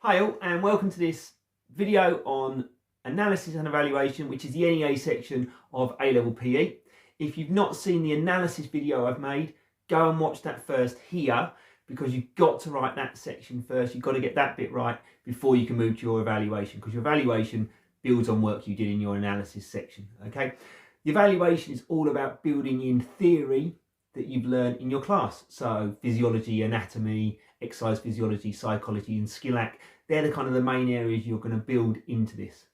Hi all, and welcome to this video on analysis and evaluation, which is the NEA section of A-Level PE. If you've not seen the analysis video I've made, go and watch that first here, because you've got to write that section first. You've got to get that bit right before you can move to your evaluation, because your evaluation builds on work you did in your analysis section. Okay, the evaluation is all about building in theory that you've learned in your class. So physiology, anatomy, exercise physiology, psychology, and skill act. They're the kind of the main areas you're going to build into this.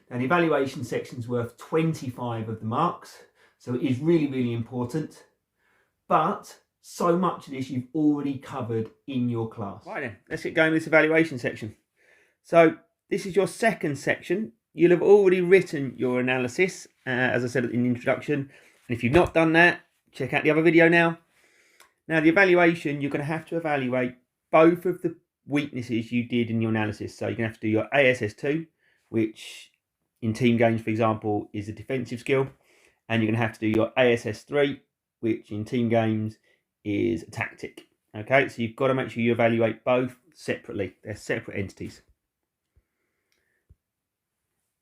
Now, the evaluation section is worth 25 of the marks, so it is really, really important. But so much of this you've already covered in your class. Right then, let's get going with this evaluation section. So this is your second section. You'll have already written your analysis, as I said in the introduction. And if you've not done that, check out the other video now. Now, the evaluation, you're going to have to evaluate both of the weaknesses you did in your analysis. So you're going to have to do your ASS2, which in team games, for example, is a defensive skill. And you're going to have to do your ASS3, which in team games is a tactic. Okay, so you've got to make sure you evaluate both separately. They're separate entities.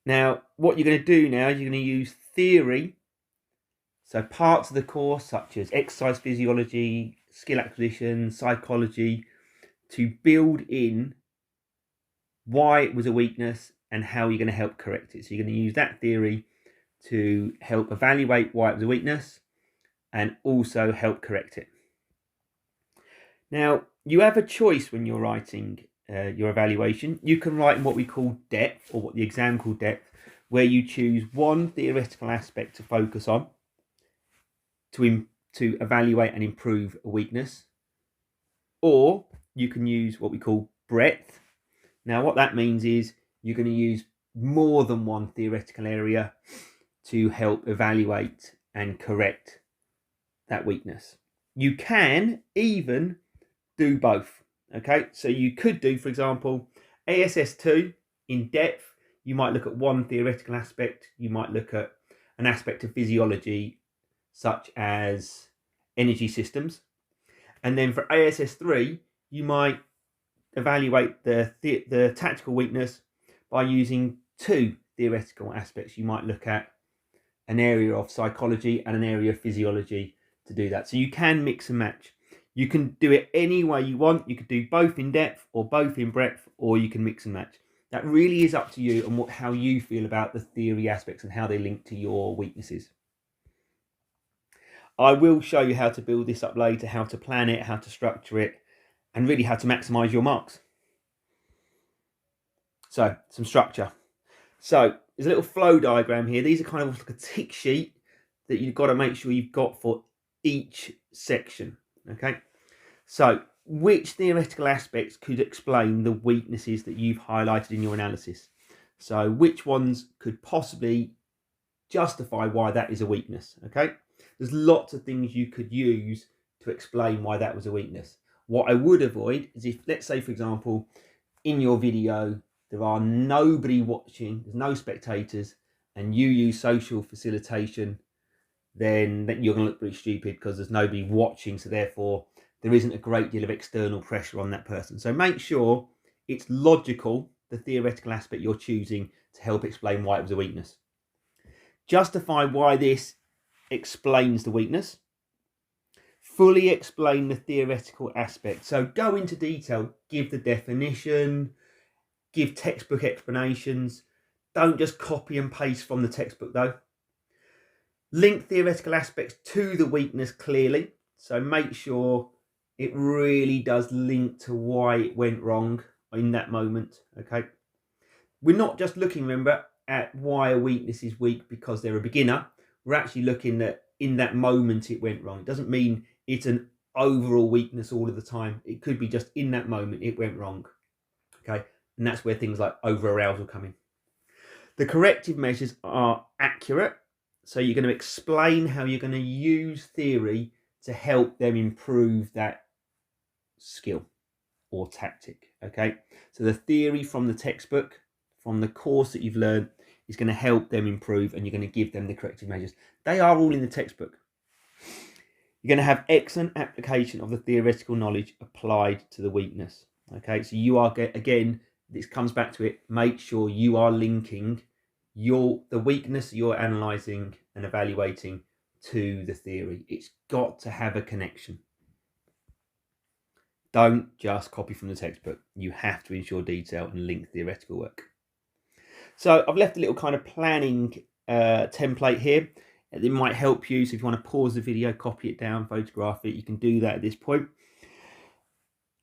Now, what you're going to do now is you're going to use theory. So parts of the course, such as exercise physiology, skill acquisition, psychology, to build in why it was a weakness and how you're going to help correct it. So you're going to use that theory to help evaluate why it was a weakness and also help correct it. Now, you have a choice when you're writing your evaluation. You can write in what we call depth, or what the exam called depth, where you choose one theoretical aspect to focus on to evaluate and improve a weakness. Or you can use what we call breadth. Now, what that means is you're going to use more than one theoretical area to help evaluate and correct that weakness. You can even do both. Okay, so you could do, for example, ASS2 in depth. You might look at one theoretical aspect. You might look at an aspect of physiology, such as energy systems. And then for ASS3, you might evaluate the tactical weakness by using two theoretical aspects. You might look at an area of psychology and an area of physiology to do that. So you can mix and match. You can do it any way you want. You could do both in depth or both in breadth, or you can mix and match. That really is up to you and how you feel about the theory aspects and how they link to your weaknesses. I will show you how to build this up later, how to plan it, how to structure it, and really how to maximize your marks. So, some structure. So, there's a little flow diagram here. These are kind of like a tick sheet that you've got to make sure you've got for each section. Okay, so which theoretical aspects could explain the weaknesses that you've highlighted in your analysis? So, which ones could possibly justify why that is a weakness? Okay. There's lots of things you could use to explain why that was a weakness. What I would avoid is if, let's say, for example, in your video, there are nobody watching, there's no spectators, and you use social facilitation, then you're going to look pretty stupid because there's nobody watching. So therefore, there isn't a great deal of external pressure on that person. So make sure it's logical, the theoretical aspect you're choosing to help explain why it was a weakness. Justify why this explains the weakness. Fully explain the theoretical aspect. So go into detail, give the definition, give textbook explanations. Don't just copy and paste from the textbook though. Link theoretical aspects to the weakness clearly. So make sure it really does link to why it went wrong in that moment. Okay. We're not just looking, remember, at why a weakness is weak because they're a beginner. We're actually looking at in that moment it went wrong. It doesn't mean it's an overall weakness all of the time. It could be just in that moment it went wrong. Okay, and that's where things like over-arousal come in. The corrective measures are accurate. So you're going to explain how you're going to use theory to help them improve that skill or tactic. Okay, so the theory from the textbook, from the course that you've learned, is going to help them improve, and you're going to give them the corrective measures. They are all in the textbook. You're going to have excellent application of the theoretical knowledge applied to the weakness. Okay, so you are, again, this comes back to it. Make sure you are linking the weakness you're analysing and evaluating to the theory. It's got to have a connection. Don't just copy from the textbook. You have to ensure detail and link theoretical work. So I've left a little kind of planning template here. It might help you. So if you want to pause the video, copy it down, photograph it, you can do that at this point.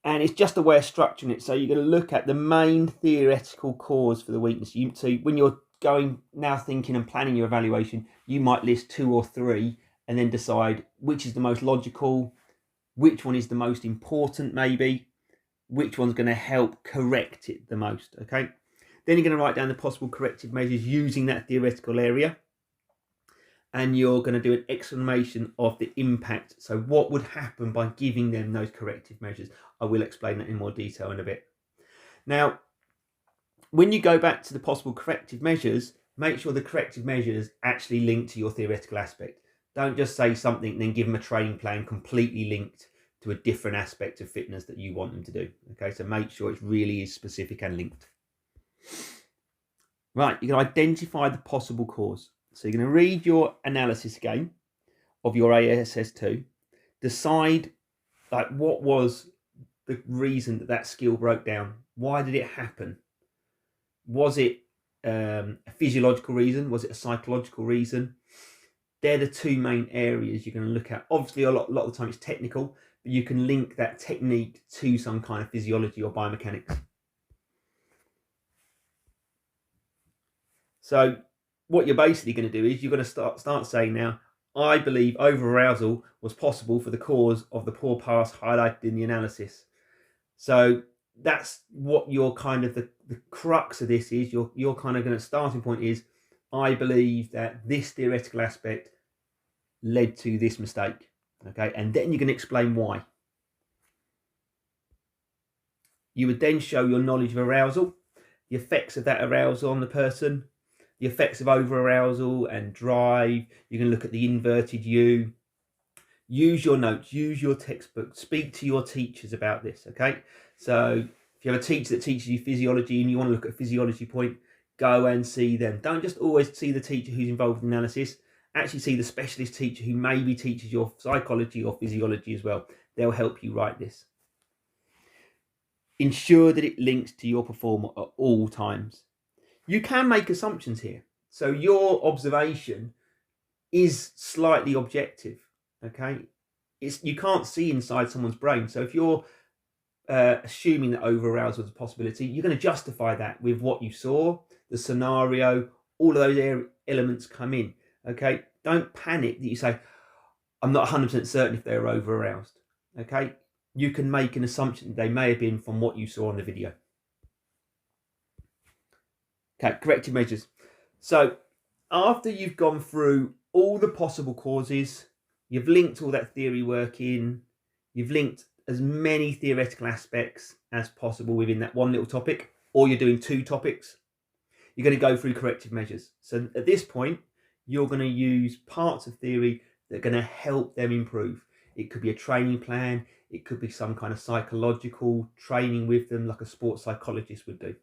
And it's just a way of structuring it. So you're going to look at the main theoretical cause for the weakness. So when you're going now thinking and planning your evaluation, you might list 2 or 3 and then decide which is the most logical, which one is the most important maybe, which one's going to help correct it the most, okay? Then you're going to write down the possible corrective measures using that theoretical area. And you're going to do an explanation of the impact. So what would happen by giving them those corrective measures? I will explain that in more detail in a bit. Now, when you go back to the possible corrective measures, make sure the corrective measures actually link to your theoretical aspect. Don't just say something and then give them a training plan completely linked to a different aspect of fitness that you want them to do. Okay, so make sure it really is specific and linked. Right, you can identify the possible cause. So you're going to read your analysis again of your ASS2, decide like what was the reason that that skill broke down. Why did it happen? Was it a physiological reason? Was it a psychological reason? They're the 2 main areas you're going to look at. Obviously, a lot of the time it's technical, but you can link that technique to some kind of physiology or biomechanics. So what you're basically going to do is you're going to start saying now, I believe over-arousal was possible for the cause of the poor pass highlighted in the analysis. So that's what your kind of the crux of this is. Your kind of going to starting point is, I believe that this theoretical aspect led to this mistake. Okay, and then you can explain why. You would then show your knowledge of arousal, the effects of that arousal on the person, the effects of over-arousal and drive. You can look at the inverted U. Use your notes, use your textbook, speak to your teachers about this, okay? So if you have a teacher that teaches you physiology and you want to look at a physiology point, go and see them. Don't just always see the teacher who's involved in analysis. Actually see the specialist teacher who maybe teaches your psychology or physiology as well. They'll help you write this. Ensure that it links to your performer at all times. You can make assumptions here. So your observation is slightly objective, okay? You can't see inside someone's brain. So if you're assuming that over-arousal is a possibility, you're going to justify that with what you saw, the scenario, all of those elements come in, okay? Don't panic that you say, I'm not 100% certain if they're over-aroused, okay? You can make an assumption they may have been from what you saw on the video. Okay, corrective measures. So after you've gone through all the possible causes, you've linked all that theory work in, you've linked as many theoretical aspects as possible within that one little topic, or you're doing 2 topics, you're going to go through corrective measures. So at this point, you're going to use parts of theory that are going to help them improve. It could be a training plan, it could be some kind of psychological training with them, like a sports psychologist would do.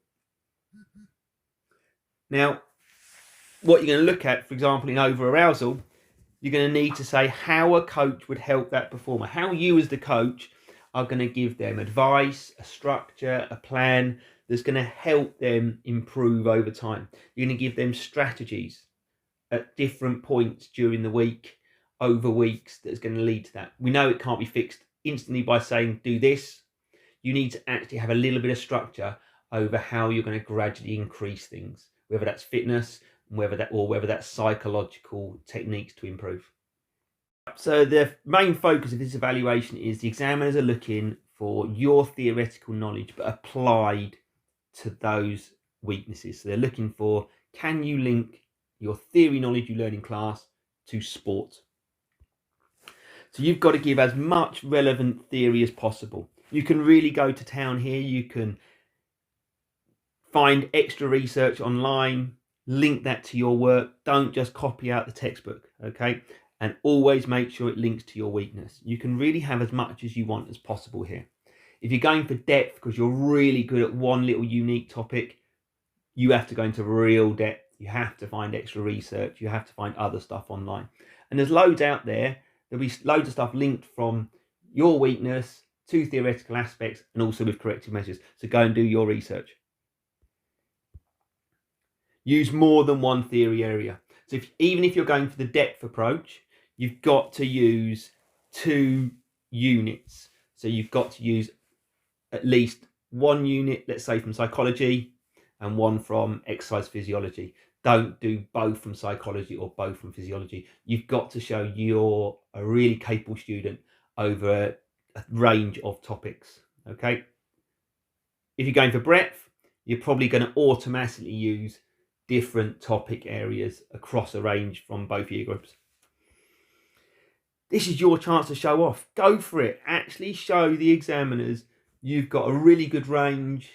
Now, what you're going to look at, for example, in over-arousal, you're going to need to say how a coach would help that performer. How you as the coach are going to give them advice, a structure, a plan that's going to help them improve over time. You're going to give them strategies at different points during the week, over weeks, that's going to lead to that. We know it can't be fixed instantly by saying, do this. You need to actually have a little bit of structure over how you're going to gradually increase things, whether that's fitness, whether that's psychological techniques to improve. So the main focus of this evaluation is the examiners are looking for your theoretical knowledge but applied to those weaknesses. So they're looking for, can you link your theory knowledge you learn in class to sport? So you've got to give as much relevant theory as possible. You can really go to town here. You can find extra research online, link that to your work. Don't just copy out the textbook, okay? And always make sure it links to your weakness. You can really have as much as you want as possible here. If you're going for depth because you're really good at one little unique topic, you have to go into real depth. You have to find extra research. You have to find other stuff online. And there's loads out there. There'll be loads of stuff linked from your weakness to theoretical aspects and also with corrective measures. So go and do your research. Use more than one theory area. So even if you're going for the depth approach, you've got to use 2 units. So you've got to use at least 1 unit, let's say from psychology, and 1 from exercise physiology. Don't do both from psychology or both from physiology. You've got to show you're a really capable student over a range of topics, okay? If you're going for breadth, you're probably going to automatically use different topic areas across a range from both year groups. This is your chance to show off. Go for it. Actually show the examiners you've got a really good range.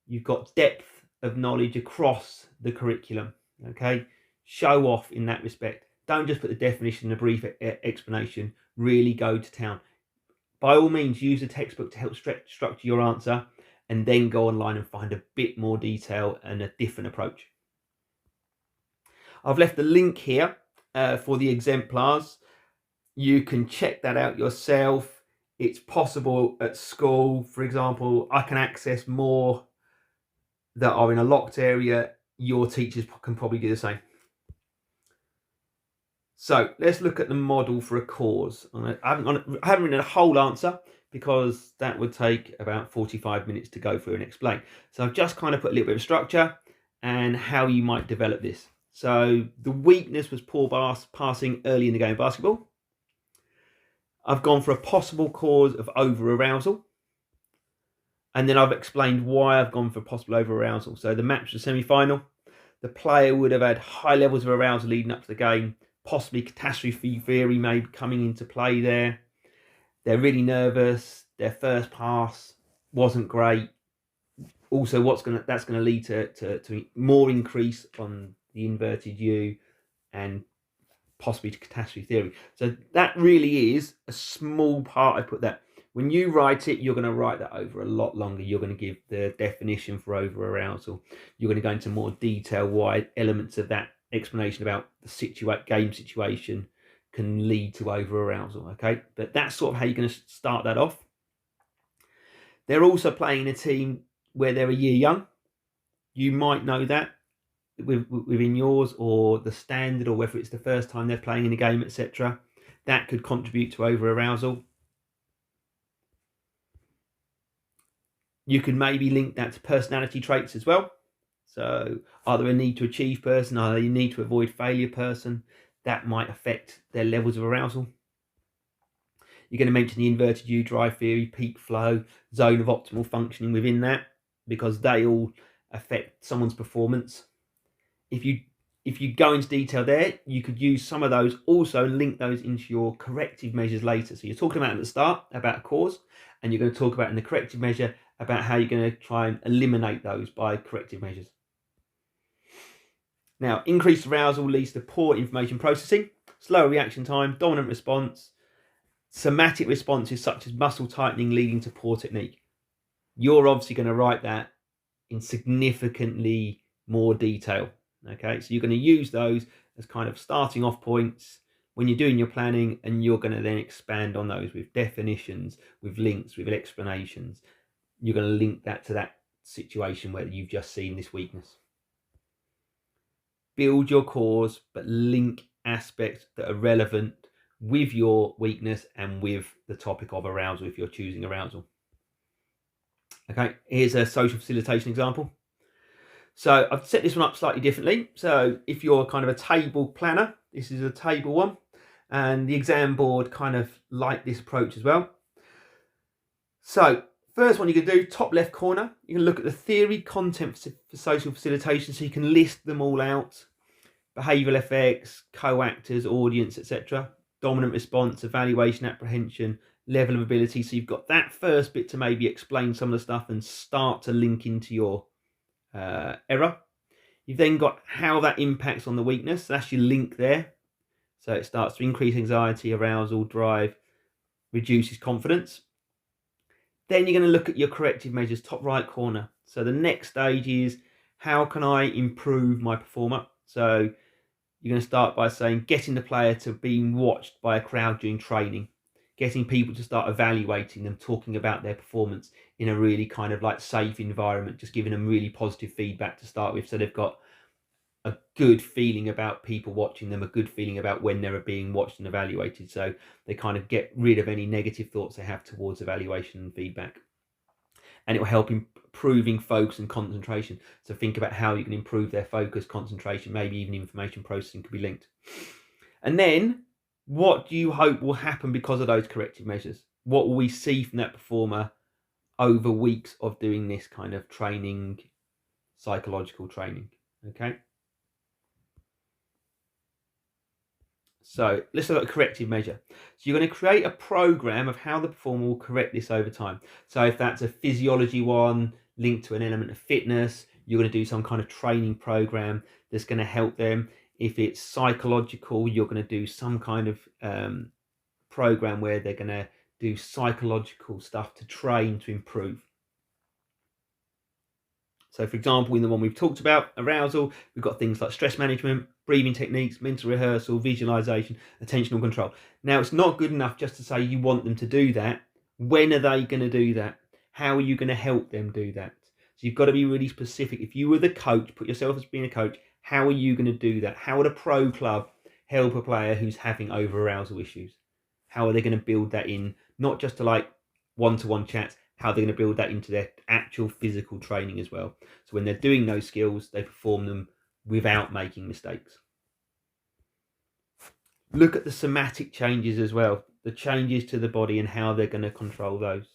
You've got depth of knowledge across the curriculum. Okay, show off in that respect. Don't just put the definition and a brief explanation. Really go to town. By all means, use a textbook to help structure your answer, and then go online and find a bit more detail and a different approach. I've left the link here for the exemplars. You can check that out yourself. It's possible at school, for example, I can access more that are in a locked area. Your teachers can probably do the same. So let's look at the model for a cause. I haven't written a whole answer because that would take about 45 minutes to go through and explain. So I've just kind of put a little bit of structure and how you might develop this. So the weakness was poor passing early in the game of basketball. I've gone for a possible cause of over-arousal. And then I've explained why I've gone for possible over-arousal. So the match was semi-final. The player would have had high levels of arousal leading up to the game. Possibly catastrophe theory may be coming into play there. They're really nervous. Their first pass wasn't great. Also, that's going to lead to more increase on the inverted U and possibly to catastrophe theory. So that really is a small part. I put that. When you write it, you're going to write that over a lot longer. You're going to give the definition for over-arousal. You're going to go into more detail why elements of that explanation about the game situation can lead to over-arousal, okay? But that's sort of how you're going to start that off. They're also playing a team where they're a year young. You might know that within yours or the standard, or whether it's the first time they're playing in a game, etc. That could contribute to over-arousal. You can maybe link that to personality traits as well. So are there a need to achieve person? Are they a need to avoid failure person? That might affect their levels of arousal. You're going to mention the inverted U drive theory, peak flow, zone of optimal functioning within that, because they all affect someone's performance. If you go into detail there, you could use some of those, also link those into your corrective measures later. So you're talking about at the start about a cause, and you're going to talk about in the corrective measure about how you're going to try and eliminate those by corrective measures. Now, increased arousal leads to poor information processing, slower reaction time, dominant response, somatic responses such as muscle tightening leading to poor technique. You're obviously going to write that in significantly more detail. Okay, so you're going to use those as kind of starting off points when you're doing your planning, and you're going to then expand on those with definitions, with links, with explanations. You're going to link that to that situation where you've just seen this weakness. Build your cause, but link aspects that are relevant with your weakness and with the topic of arousal if you're choosing arousal. Okay, here's a social facilitation example. So I've set this one up slightly differently. So if you're kind of a table planner, this is a table one, and the exam board kind of like this approach as well. So first one you can do, top left corner, you can look at the theory, content for social facilitation, so you can list them all out. Behavioural effects, co-actors, audience, etc. Dominant response, evaluation, apprehension, level of ability. So you've got that first bit to maybe explain some of the stuff and start to link into your error. You've then got how that impacts on the weakness. So that's your link there. So it starts to increase anxiety, arousal, drive, reduces confidence. Then you're going to look at your corrective measures, top right corner. So the next stage is, how can I improve my performer? So you're going to start by saying, getting the player to being watched by a crowd during training, getting people to start evaluating them, talking about their performance in a really kind of like safe environment, just giving them really positive feedback to start with, so they've got a good feeling about people watching them, a good feeling about when they're being watched and evaluated, so they kind of get rid of any negative thoughts they have towards evaluation and feedback. And it will help improving focus and concentration. So think about how you can improve their focus, concentration, maybe even information processing could be linked. And then, what do you hope will happen because of those corrective measures? What will we see from that performer over weeks of doing this kind of training, psychological training? Okay. So let's look at a corrective measure. So you're going to create a program of how the performer will correct this over time. So if that's a physiology one linked to an element of fitness, you're going to do some kind of training program that's going to help them. If it's psychological, you're going to do some kind of program where they're going to do psychological stuff to train to improve. So for example, in the one we've talked about, arousal, we've got things like stress management, breathing techniques, mental rehearsal, visualization, attentional control. Now, it's not good enough just to say you want them to do that. When are they going to do that? How are you going to help them do that? So you've got to be really specific. If you were the coach, put yourself as being a coach, how are you going to do that? How would a pro club help a player who's having over-arousal issues? How are they going to build that in, not just to like one-to-one chats, how they're going to build that into their actual physical training as well. So when they're doing those skills, they perform them without making mistakes. Look at the somatic changes as well, the changes to the body and how they're going to control those.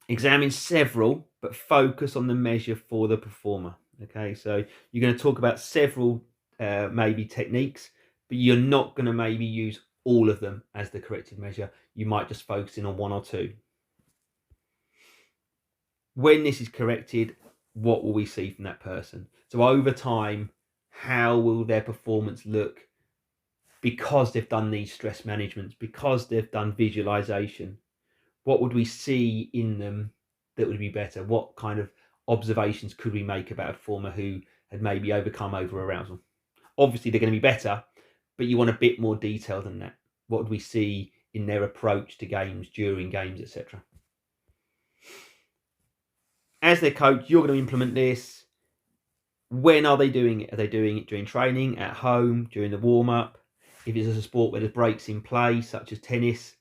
Examine several, but focus on the measure for the performer. Okay, so you're going to talk about several maybe techniques, but you're not going to maybe use all of them as the corrective measure. You might just focus in on one or two. When this is corrected, what will we see from that person? So over time, how will their performance look because they've done these stress managements, because they've done visualization? What would we see in them that would be better? What kind of observations could we make about a performer who had maybe overcome over-arousal? Obviously, they're going to be better, but you want a bit more detail than that. What would we see in their approach to games, during games, etc.? As their coach, you're going to implement this. When are they doing it? Are they doing it during training, at home, during the warm-up? If it's a sport where there's breaks in play, such as tennis,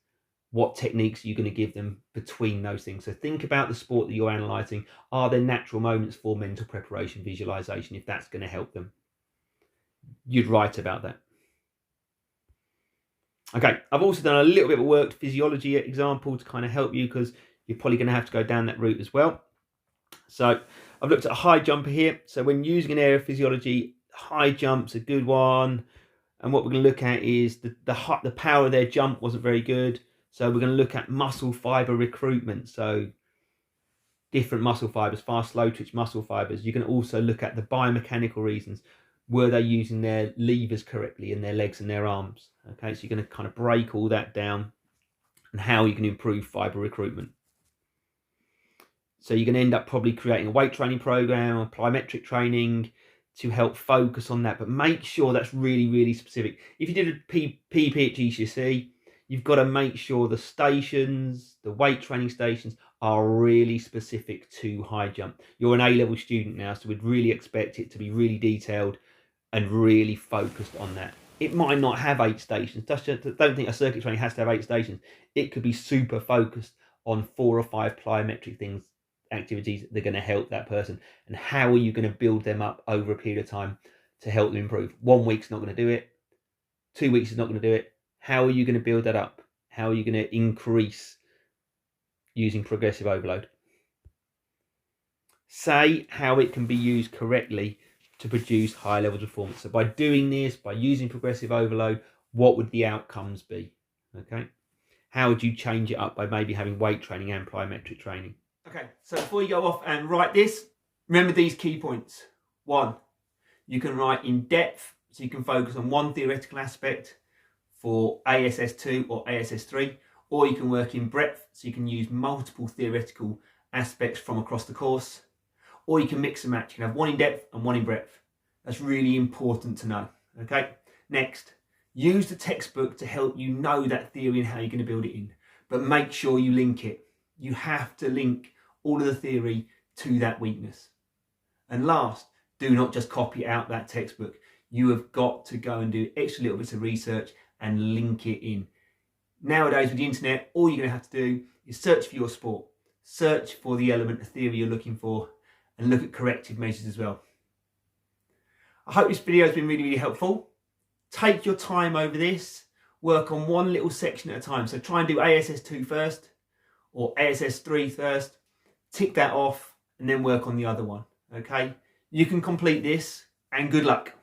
what techniques are you going to give them between those things? So think about the sport that you're analysing. Are there natural moments for mental preparation, visualisation, if that's going to help them? You'd write about that. Okay, I've also done a little bit of a worked physiology example to kind of help you, because you're probably going to have to go down that route as well. So I've looked at a high jumper here. So when using an area of physiology, high jump's a good one. And what we're going to look at is the power of their jump wasn't very good. So we're going to look at muscle fiber recruitment. So different muscle fibers, fast, slow twitch muscle fibers. You can also look at the biomechanical reasons. Were they using their levers correctly in their legs and their arms? Okay, so you're going to kind of break all that down and how you can improve fiber recruitment. So you're going to end up probably creating a weight training program or plyometric training to help focus on that, but make sure that's really, really specific. If you did a PP at GCSE, you've got to make sure the stations, the weight training stations, are really specific to high jump. You're an A-level student now, so we'd really expect it to be really detailed and really focused on that. It might not have 8 stations. Don't think a circuit training has to have 8 stations. It could be super focused on 4 or 5 plyometric things, activities that are going to help that person. And how are you going to build them up over a period of time to help them improve? 1 week's not going to do it. 2 weeks is not going to do it. How are you going to build that up? How are you going to increase using progressive overload? Say how it can be used correctly to produce high levels of performance. So by doing this, by using progressive overload, what would the outcomes be? Okay. How would you change it up by maybe having weight training and plyometric training? Okay, so before you go off and write this, remember these key points. 1, you can write in depth, so you can focus on one theoretical aspect for ASS2 or ASS3, or you can work in breadth, so you can use multiple theoretical aspects from across the course, or you can mix and match. You can have one in depth and one in breadth. That's really important to know. Okay. Next, use the textbook to help you know that theory and how you're going to build it in, but make sure you link it. You have to link all of the theory to that weakness. And last, do not just copy out that textbook. You have got to go and do extra little bits of research and link it in. Nowadays with the internet, all you're going to have to do is search for your sport, search for the element of theory you're looking for, and look at corrective measures as well. I hope this video has been really, really helpful. Take your time over this, work on one little section at a time. So try and do ASS2 first, or ASS3 first, tick that off, and then work on the other one, okay? You can complete this, and good luck.